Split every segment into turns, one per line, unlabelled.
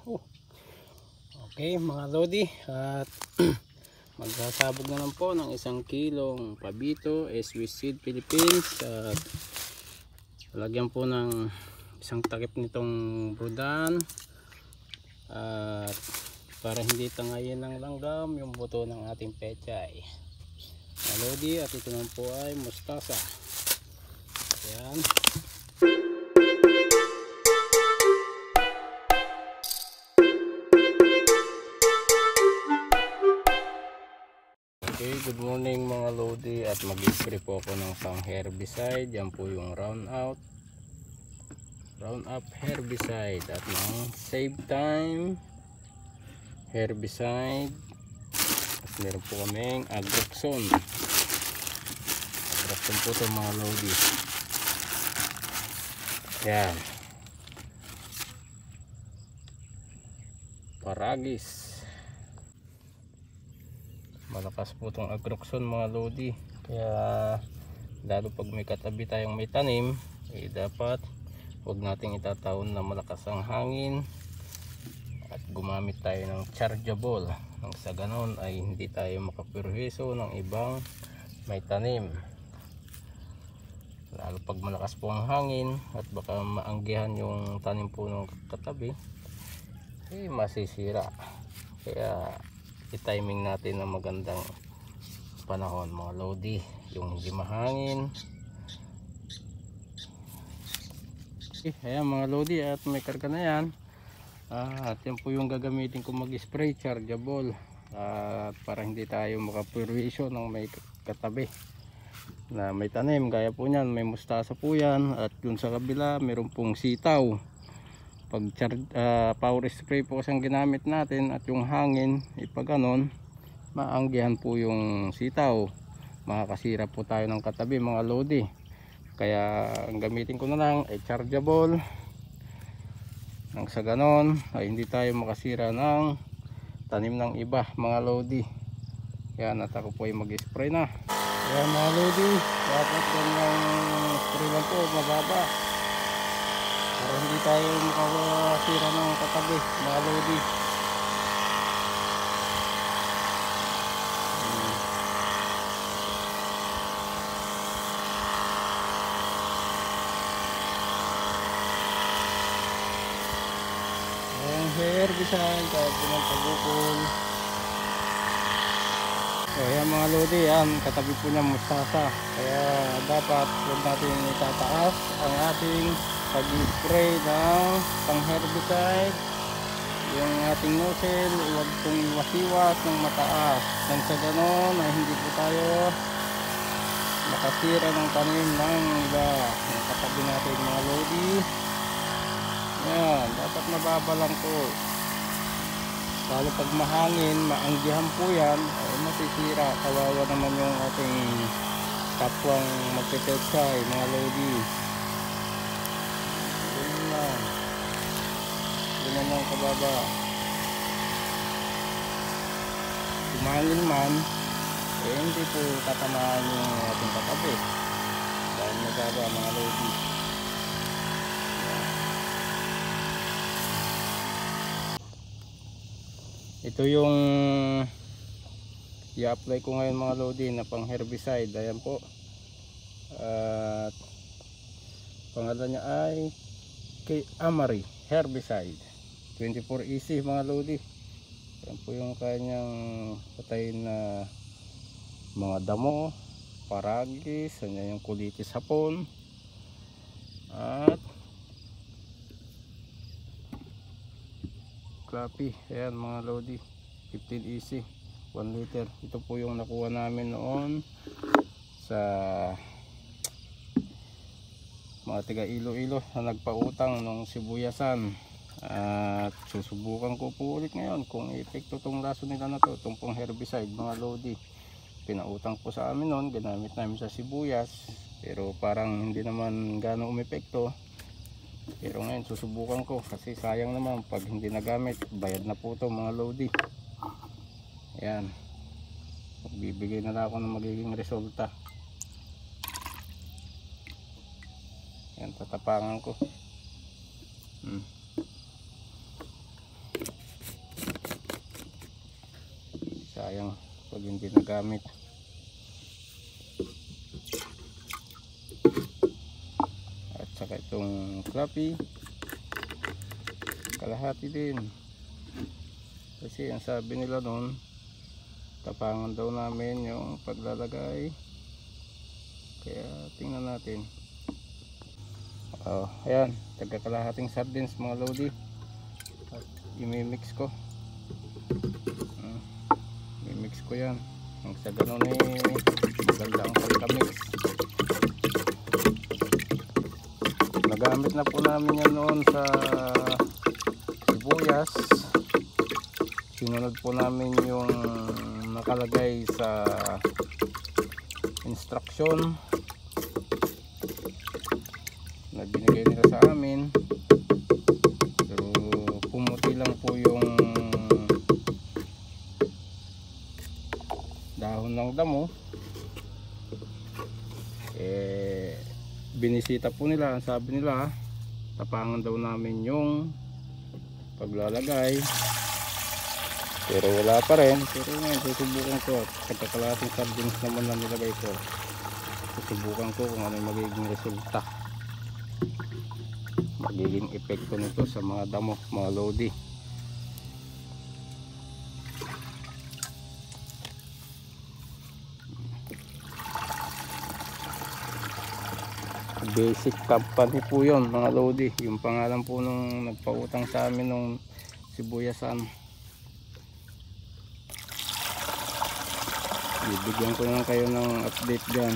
Okay mga lodi, at magsasabog na lang po ng 1 kilong pabito SW Seed Philippines, at lagyan po ng isang takip nitong brudan, at para hindi tangayin ng langgam yung buto ng ating pechay mga lodi. At ito naman po ay mustasa. Ayan. Okay, good morning mga lodi, at mag-spray po ako ng isang herbicide. Yan po yung Roundup herbicide, at ng Save Time herbicide, at meron po kaming Agroxon po ito mga lodi. Yan, Paragis. Malakas po itong Agroxon mga lodi, kaya lalo pag may katabi tayong may tanim, dapat huwag nating itatawon na malakas ang hangin, at gumamit tayo ng chargeable nang sa ganon ay hindi tayo makapirhiso ng ibang may tanim, lalo pag malakas po ang hangin at baka maanggihan yung tanim po ng katabi, masisira. Kaya i-timing natin ng magandang panahon mga lodi, yung hindi mahangin. Ayan mga lodi, at may karga na yan. At yan po yung gagamitin ko mag-spray, chargeable, para hindi tayo makapurwisyo ng may katabi na may tanim. Gaya po nyan, may mustasa po yan, at dun sa kabila meron pong sitaw. Pag power spray po kasing ginamit natin, at yung hangin pag ganon, maanggihan po yung sitaw, makakasira po tayo ng katabi mga lodi. Kaya ang gamitin ko na lang ay chargeable, nang sa ganon ay hindi tayo makasira ng tanim ng iba mga lodi. Kaya at ako po ay mag-spray na. Kaya mga lodi, dapat ganyang spray lang po, mababa, para hindi tayo makasira ng katabi mga lodi. Ayan, herbicide kahit pinagpagukol. So ayan mga lodi, yan katabi po niya mustasa, kaya dapat huwag natin itataas ang ating pag-spray ng pang herbicide. Yung ating nozzle, huwag itong iwas-iwas ng mataas, nang sa ganon ay hindi po tayo makasira ng tanim ng iba ng katabi natin mga lodi. Yan, dapat mababa lang po, lalo pag mahangin, maanggihan po yan, ay masisira. Kawawa naman yung ating kapwang magpepetsay mga lodi. Ganyan lang kababa. Kumangin man, hindi po tatamaan yung ating katabi dahil mababa mga lodi. Ito yung i-apply ko ngayon mga lodi na pang herbicide. Ayan po, at pangalan niya ay Amari herbicide 24 easy mga lodi. Ayan po yung kanyang patayin na mga damo, paragis, ayan yung kulitis hapon, at crappie. Ayan mga lodi, 15 easy 1 liter. Ito po yung nakuha namin noon sa mga tiga Iloilo na nagpautang ng sibuyasan, at susubukan ko po ulit ngayon kung epekto tong laso nila na to, itong pong herbicide mga lodi. Pinautang po sa amin noon, ginamit namin sa sibuyas, pero parang hindi naman gano'ng umepekto. Pero ngayon susubukan ko, kasi sayang naman pag hindi nagamit, bayad na po ito mga lodi. Ayan, magbibigay na lang ako ng magiging resulta. Ayan, tatapangan ko. sayang pag hindi nagamit. At saka itong crappie kalahati din, kasi ang sabi nila noon tapangan daw namin yung paglalagay, kaya tingnan natin. Ayan, tagkakalahating sardines mga lodi, at imimix ko. Imimix ko yan ang sa ganun maganda ang pagkamix. Nagamit na po namin yan noon sa sibuyas. Sinunod po namin yung nakalagay sa instruction na binigay nila sa amin, pero pumuti lang po yung dahon ng damo. Binisita po nila, ang sabi nila tapangan daw namin yung paglalagay, pero wala pa rin. Pero ngayon susubukan ko, pagkakalating sardines naman na nilagay ko, susubukan ko kung ano yung magiging resulta, magiging epekto nito sa mga damo mga lodi. Basic company po yun mga lodi, yung pangalan po nung nagpautang sa amin nung sibuyasan. Bibigyan ko na kayo ng update dyan.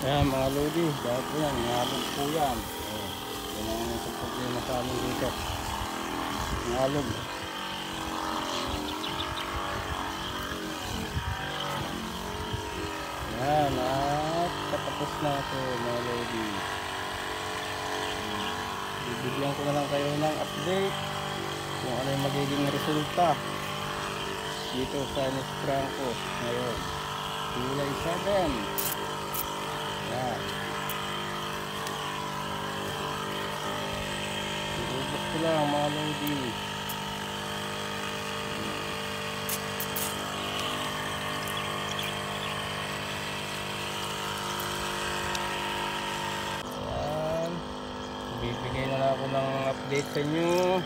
Ayan mga lodi, dahil po yan, nalog po yan. Yan ang problema sa amin dito, nalog. Ayan, at katapos na ito mga lodi. Bibigyan ko na lang kayo ng update kung ano yung magiging resulta dito sa Nesprang ko ngayon, July 7. Ayan, ibubos ko lang mga lodi. Bibigay na lang ako ng update sa inyo.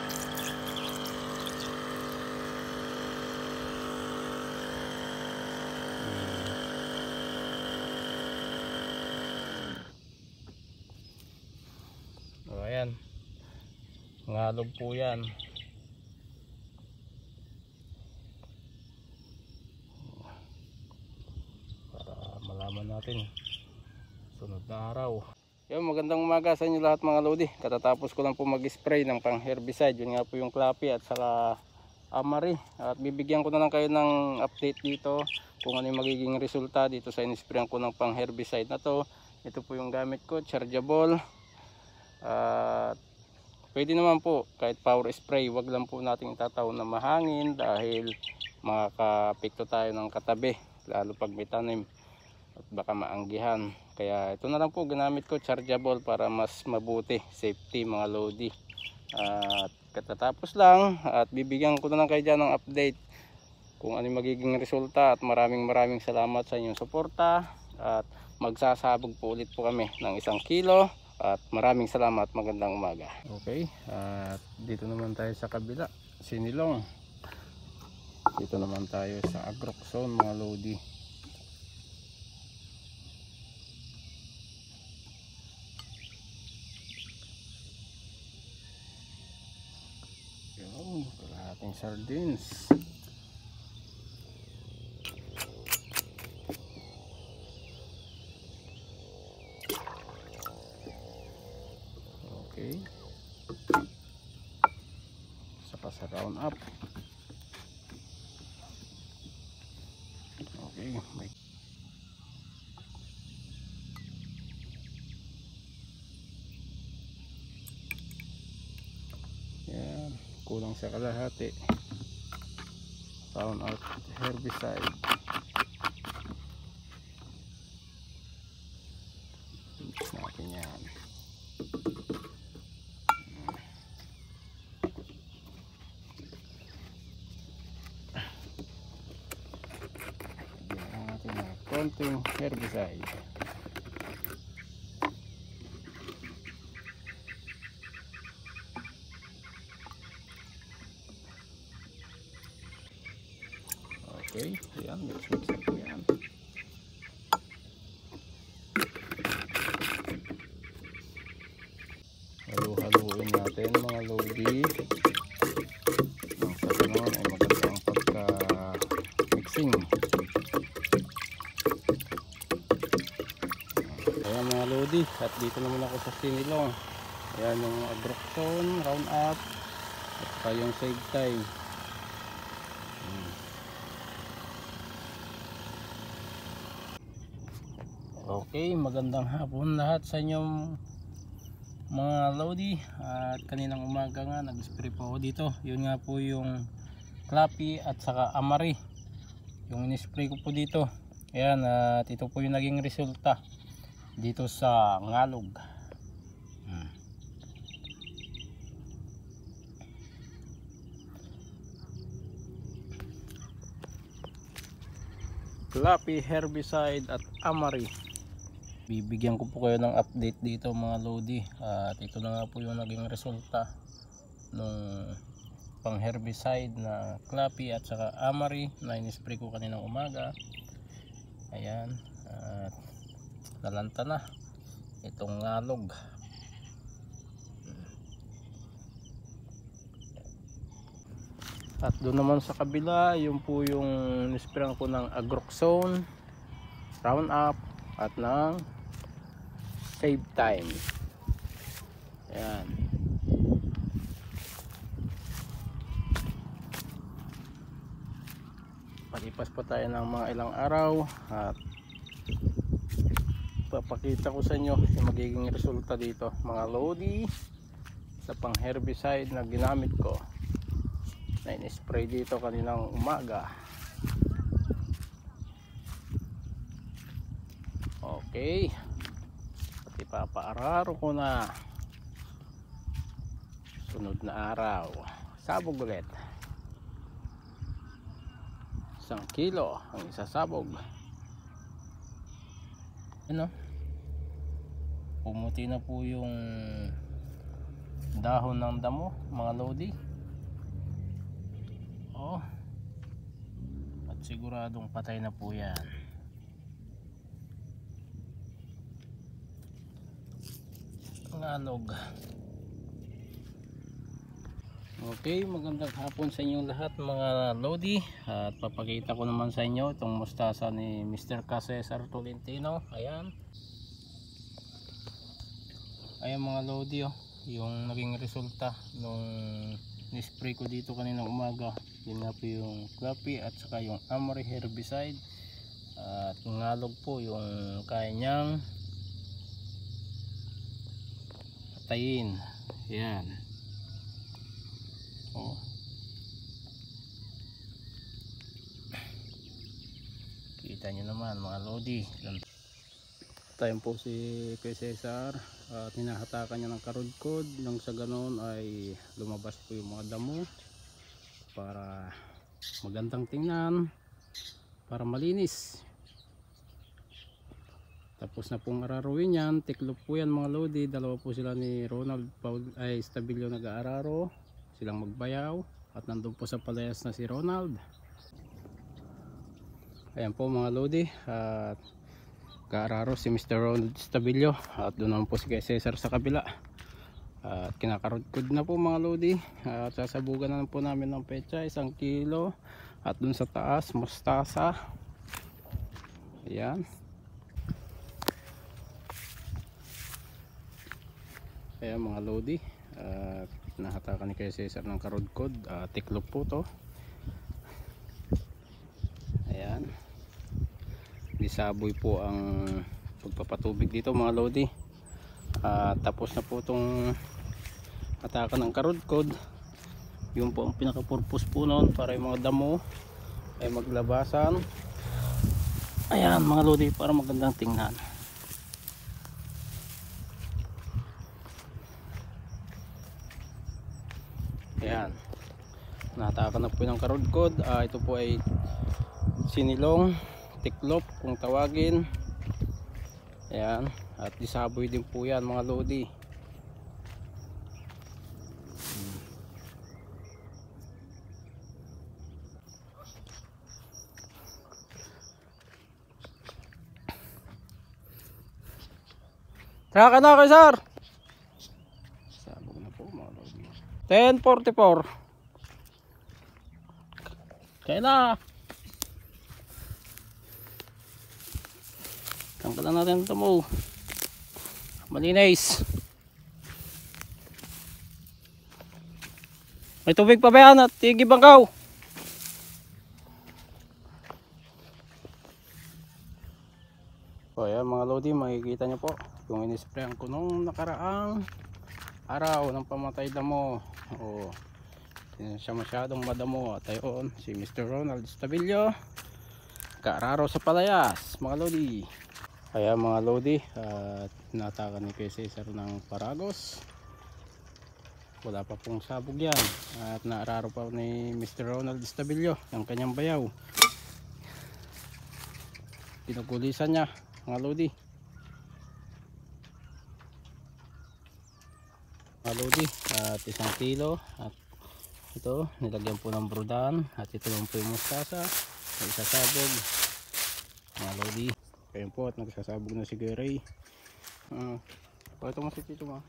Ayan, ngalog po yan. Para malaman natin sunod na araw. Yung magandang umaga sa inyo lahat mga lodi. Katatapos ko lang po mag-spray ng pang herbicide. Yun nga po yung Clappy at saka Amari. At bibigyan ko na lang kayo ng update dito kung ano yung magiging resulta dito sa in-sprayan ko ng pang herbicide na to. Ito po yung gamit ko, chargeable. At pwede naman po kahit power spray, wag lang po natin itataw na mahangin dahil makakapekto tayo ng katabi, lalo pag may tanim at baka maanggihan. Kaya ito na lang po ginamit ko, chargeable, para mas mabuti, safety mga lodi. At katatapos lang, at bibigyan ko na lang kayo dyan ng update kung ano yung magiging resulta. At maraming salamat sa inyong suporta, at magsasabog po ulit po kami ng 1 kilo. At maraming salamat, magandang umaga. Okay, at dito naman tayo sa kabila, Sinilong. Dito naman tayo sa Agroxone mga lodi. Yung kalahating sardines. Okay, saka sa round up. Okay, yan, kulang sa kalahati. Round out herbicide. Mix natin yan. kaunting herbicide. Okay, ayan, mix up po yan. Halu-haluin natin mga lodi. Nang sa ganun ay maganda ang pagka-mixing. Ayan mga lodi, at dito naman ako sa Sinilong. Ayan yung Agroxone, Roundup, at saka yung Save Time. Okay, magandang hapon lahat sa inyong mga lodi. At kaninang umaga nga nag-spray po ako dito. Yun nga po yung Clappy at saka Amari, yung in-spray ko po dito. Ayan, at ito po yung naging resulta dito sa ngalog. Clappy herbicide at Amari. Bibigyan ko po kayo ng update dito mga lodi. At ito na nga po yung naging resulta nung pang herbicide na Clappy at saka Amari na in-spray ko kaninang umaga. Ayan, at nalanta na itong ngalog. At doon naman sa kabila, yun po yung nisprayan ko ng Agroxone, Roundup at ng Save Time. Ayan. Palipas pa tayo ng mga ilang araw at papakita ko sa inyo yung magiging resulta dito mga lodi sa pang herbicide na ginamit ko na in-spray dito kaninang umaga. Okay, at ipapaararo ko na sunod na araw. Sabog ulit, 1 kilo ang isasabog. Ano, pumuti na po yung dahon ng damo mga lodi. At siguradong patay na po yan. Ngalog. Okay, magandang hapon sa inyong lahat mga lodi. At papakita ko naman sa inyo itong mustasa ni Mr. Cesar Tolentino. Ayan. Ayan mga lodi, yung naging resulta nung ni-spray ko dito kaninang umaga. Yun nga po yung Clappy at saka yung Amari herbicide. At ngalog po yung kaya niyang patayin. Yan. Kita nyo naman mga lodi. Tayo po si Kuya Cesar at hinahatakan niya ng karudkod nang sa ganon ay lumabas po yung mga damo para magandang tingnan, para malinis. Tapos na pong araruin yan. Tiklop po yan mga lodi. Dalawa po sila ni Ronald Stabilio nag-aararo, silang magbayaw at nandun po sa palayas na si Ronald. Ayan po mga lodi, at kaararo si Mr. Ronald Stabilio at doon naman po si Kuya Cesar sa kabila. At kinakarudkod na po mga lodi. At sasabugan na po namin ng pecha 1 kilo. At doon sa taas mustasa. Ayan. Ayan mga lodi. At nahatakan ni Kuya Cesar ng karudkod. Tiklop po to. Ayan. Isaboy po ang pagpapatubig dito mga lodi. Tapos na po itong atakan ng karudkod. Yun po ang pinaka purpose po noon, para yung mga damo ay maglabasan. Ayan mga lodi, para magandang tingnan. Ayan, natakan na po ng karudkod. Ito po ay sinilong tiklop kung tawagin. Ayan, at disaboy din po yan mga lodi. Saka na kayo sir. Sabog na po mga lodi. 10:44. Kaya na. Tanggalan natin ito mo. Malinis. May tubig pa ba yan at tigi bangkaw? So ayan mga lodi, makikita nyo po yung inisprayan ko nung nakaraang araw ng pamatay damo. O, hindi siya masyadong madamo. At ayun, si Mr. Ronald Estabillo, kaararo sa palayas mga lodi. Kaya mga lodi, at natakan ni Kuya Cesar ng Paragos. Wala pa pong sabog yan. At naararo pa ni Mr. Ronald Estabillo ang kanyang bayaw. Pinugulisan niya mga lodi. Mga lodi, at 1 kilo. At ito, nilagyan po ng brudan. At ito lang po yung mustasa na isasabog mga lodi. Ayun po, at nagsasabog na si Gary. Ito mo si Tito mo.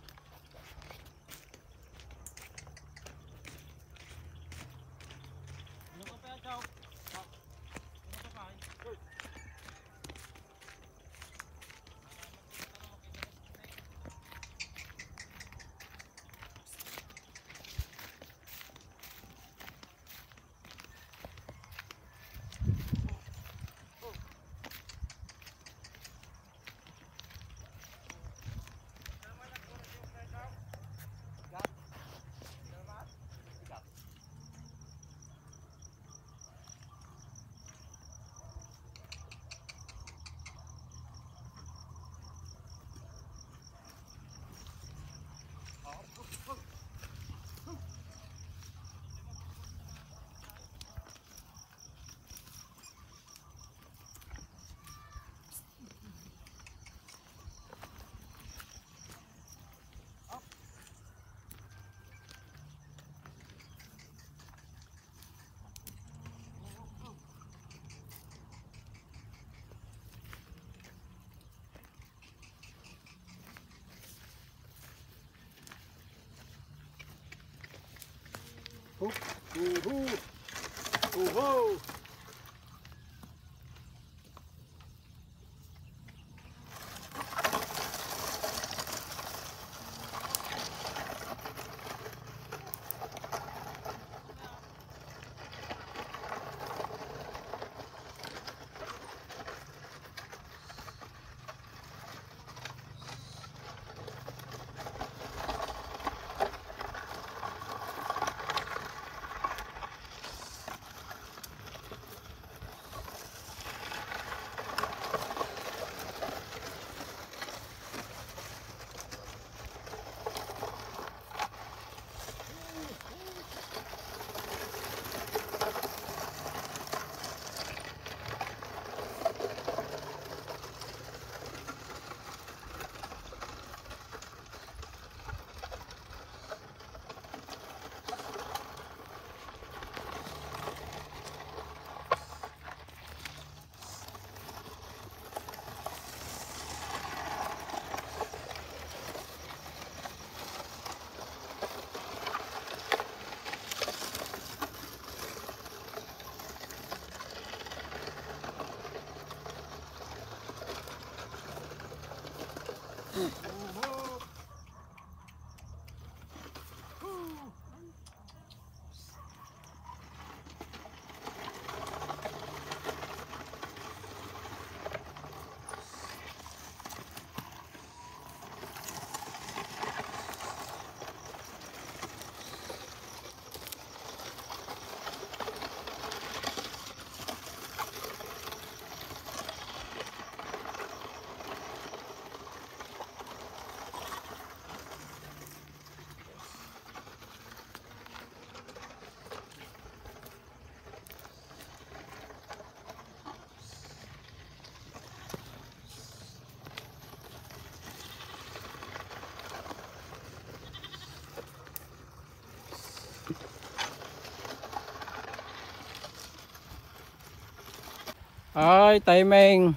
Ay, timing.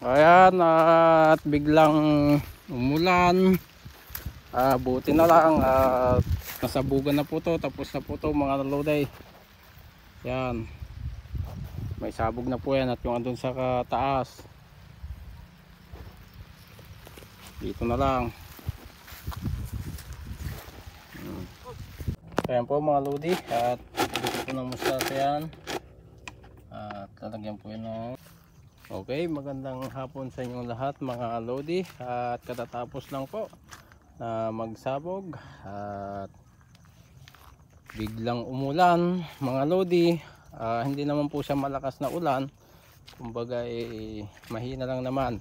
Ayan, at biglang umulan. Buti na lang at nasabugan na po to. Tapos na po to mga lodi. Yan. May sabog na po yan at yung andun sa taas. Dito na lang. Ayan po mga lodi. At dito po ng mustasa yan. At lalagyan po yun ng... Okay, magandang hapon sa inyong lahat mga lodi. At katatapos lang po na magsabog at biglang umulan mga lodi. Hindi naman po siya malakas na ulan, kumbaga mahina lang naman.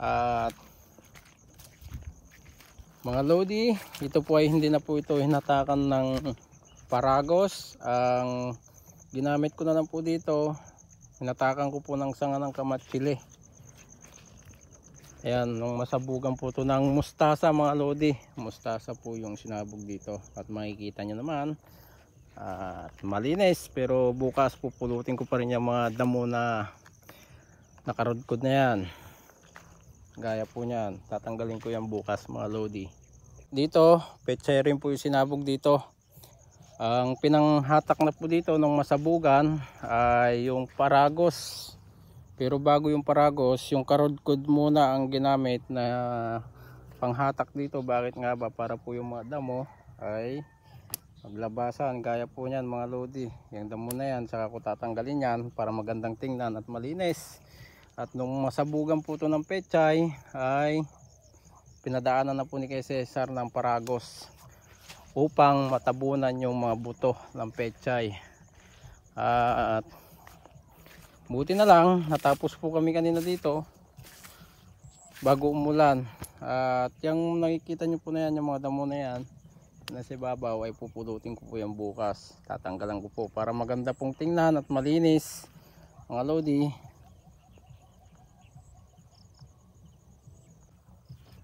At mga lodi, ito po ay hindi na po ito hinatakan ng paragos. Ang ginamit ko na lang po dito, hinatakan ko po ng sanga ng kamatsili. Ayan, nung masabugan po ito ng mustasa mga lodi. Mustasa po yung sinabog dito. At makikita nyo naman at malinis. Pero bukas pupulutin ko pa rin yung mga damo na nakarodkod na yan. Gaya po nyan, tatanggalin ko yan bukas mga lodi. Dito, pechay rin po yung sinabog dito. Ang pinanghatak na po dito nung masabugan ay yung paragos. Pero bago yung paragos, yung karodkod muna ang ginamit na panghatak dito. Bakit nga ba? Para po yung mga damo ay maglabasan. Gaya po nyan mga lodi. Yung damo na yan, saka ko tatanggalin yan para magandang tingnan at malinis. At nung masabugan po ito ng pechay, ay pinadaanan na po ni kay Cesar ng paragos upang matabunan yung mga buto ng pechay. At buti na lang natapos po kami kanina dito bago umulan. At yung nakikita nyo po na yan, yung mga damo na yan nasa ibabaw, ay pupulutin ko po yan bukas. Tatanggalan ko po para maganda pong tingnan at malinis mga lodi.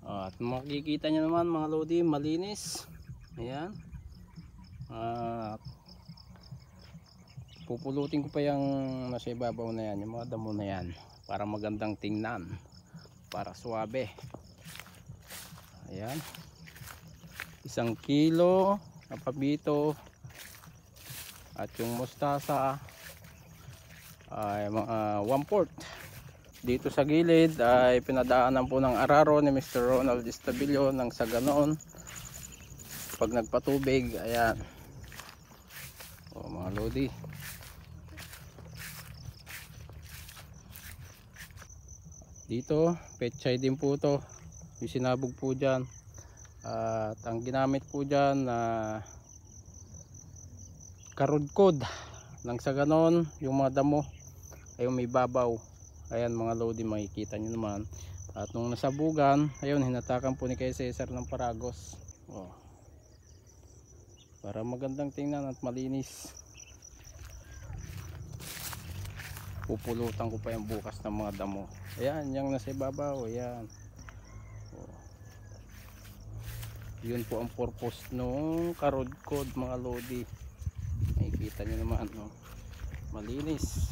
At makikita nyo naman mga lodi, malinis. Ayan. At pupulutin ko pa yung nasa ibabaw na yan, yung mga damo na yan, para magandang tingnan, para suwabe. Ayan, 1 kilo na pabito at yung mustasa ay mga 1/4. Dito sa gilid ay pinadaanan po ng araro ni Mr. Ronald Estabillo ng sa ganoon pag nagpatubig. Ayan, o mga lodi. Dito, pechay din po to. Yung sinabog po dyan. At ang ginamit po dyan na karodkod nang sa ganon, yung mga damo ay may babaw. Ayan mga lodi, makikita nyo naman. At nung nasabugan, ayun, hinatakan po ni kay Cesar ng paragos. Para magandang tingnan at malinis. Pupulutan ko pa yung bukas ng mga damo. Ayan, yung nasa ibabaw. Ayan. Yun po ang purpose nung karodkod mga lodi. Makikita nyo naman, no? Malinis.